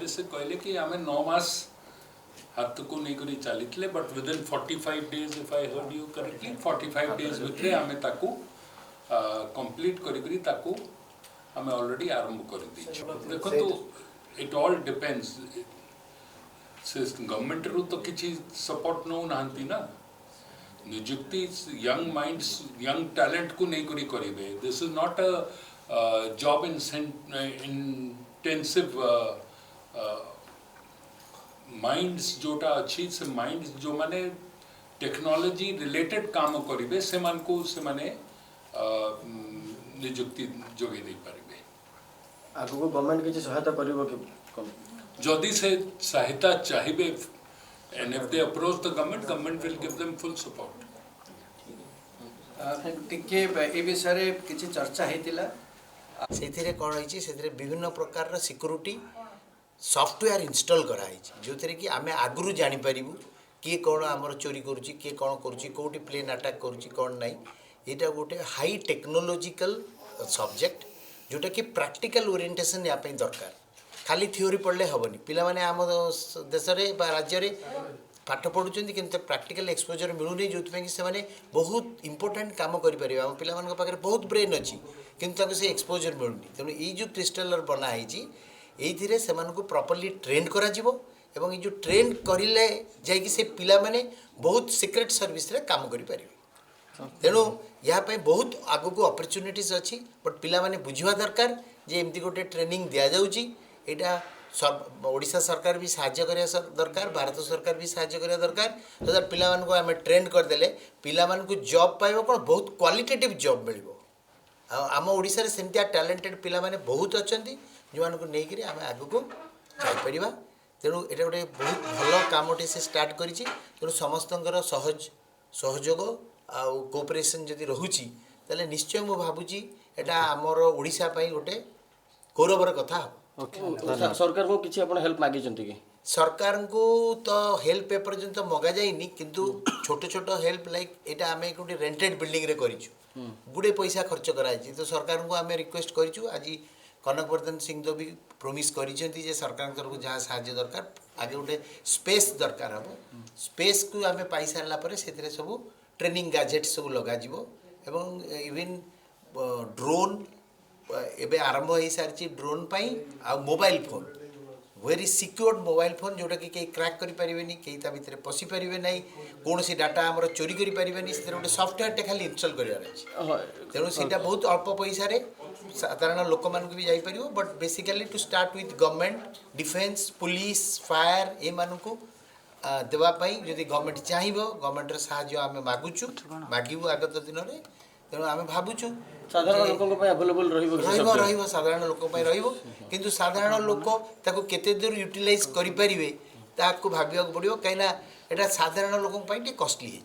बेले से कहले कि आमे 9 मास हाथ को नहीं करी चली but within 45 days if I heard you correctly 45 days भितर आमे ताकू कंप्लीट करी ताकू आमे ऑलरेडी आरंभ कर दी देखो तो इट ऑल डिपेंड्स से गवर्नमेंट रू तो किसी सपोर्ट नौ नांती ना निजुक्ति यंग माइंड्स यंग टैलेंट को नहीं करी करिवे this is not a job intensive minds जोटा अच्छी से माइंड्स जो माने टेक्नोलॉजी रिलेटेड काम करिवे से मान को से माने निजुक्ति जोगे दे पारिबे आगु को गवर्नमेंट किसी सहायता करिवो कि जदि से सहायता चाहिए and if they approach the government will give them full support टिके ए विषय किसी चर्चा हेतिला से कौन होती से विभिन्न प्रकार सिक्योरिटी सॉफ्टवेयर इंस्टॉल कराई जो थे कि आम आगु जापर किए कौन आमर चोरी करुच्ची किए कौन करुच्ची कौटी प्लेन अटैक करुच्ची कौन नाई यहाँ गोटे हाई टेक्नोलॉजिकल सब्जेक्ट जोटा कि प्रैक्टिकल ओरिएंटेशन या दरकार खाली थ्योरी पढ़ले हेनी पिला माने आम देश में राज्य में पाठ पढ़ुं कि प्रैक्टिकल एक्सपोजर मिलूनी जो कि से बहुत इंपोर्टेंट काम करें आम पाखे बहुत ब्रेन अच्छी किंतु से एक्सपोजर मिलूनी तेणु ये जो क्रिस्टलर बनाई ये से प्रॉपर्ली ट्रेन करा एवं ये जो ट्रेन करें जाकि से पिला माने बहुत सिक्रेट सर्विस रे काम करें तेणु यहाँ बहुत आगु को अपॉर्चुनिटीज अच्छी बट पिला माने बुझा दरकार जे एमती गोटे ट्रेनिंग दि जाऊँगी यहाँ ओडिशा सरकार भी साहाय्य करिया दरकार भारत सरकार भी साहाय्य करिया दरकार तो दैट पिला मानकु आमे ट्रेन करदेले पिला मानकु जॉब पाइबो कोन बहुत क्वालिटेटिव जॉब मिलिबो आम ओडिशा रे सेमतिया टैलेंटेड पिला माने बहुत अछंती जो मानकु नै करी आमे आगु को जाई परिबा तेणु एटा गोटे बहुत भलो कामटे से स्टार्ट करिछि तेणु समस्तंकर सहयोग आ कोऑपरेशन जदि रहुछि ताले निश्चय मु भाबुछि एटा हमर ओडिशा पई गोटे गौरवर कथा हो सरकार को किसी अपन हेल्प मागी कि सरकार को तो हेल्प एपर्यंत मगा जाइनी किंतु छोट छोट हेल्प लाइक एटा आमे गोटे रेंटेड बिल्डिंग रे करिछु गुडे पैसा खर्च कराई तो सरकार को आमे रिक्वेस्ट करिछु आज कनकवर्धन सिंह तो भी प्रॉमिस करिसेंती जे सरकार तरफ जहाँ साहाय्य दरकार आगे गोटे स्पेस दरकार हम स्पेस को आमे पाई सारला परे सेतिरे सब ट्रेनिंग गैजेट सब लगा जिवो एवं इवन ड्रोन एबे आरंभ हो सारी ड्रोन पाई आ mobile phone very secured mobile phone जोटा कि कहीं क्रैक करि परिबेनी कहीं ता भितर पसी परिबे नहीं कौन सी डाटा हमर चोरी करि परिबेनी से गोटे सॉफ्टवेयर टे खाली इंस्टॉल करिवार अछि तेणु सेटा बहुत अल्प पैसा रे साधारण लोक मान भी जाई परिबो but basically to start with government defence police fire ए मानकु देवा पई यदि गवर्नमेंट चाहिबो गवर्नमेंट रे साहाय्य आमे मागुछु मागिबो आगत दिन रे तेणु आमे भाबुछु साधारण लोक अवेलेबल रहिबो साधारण लोक रहिबो किंतु साधारण लोक ताको केते दूर यूटिलाइज करि परिबे ताको भाबिया पड़िबो काइना एटा साधारण लोक पई टे कॉस्टली हे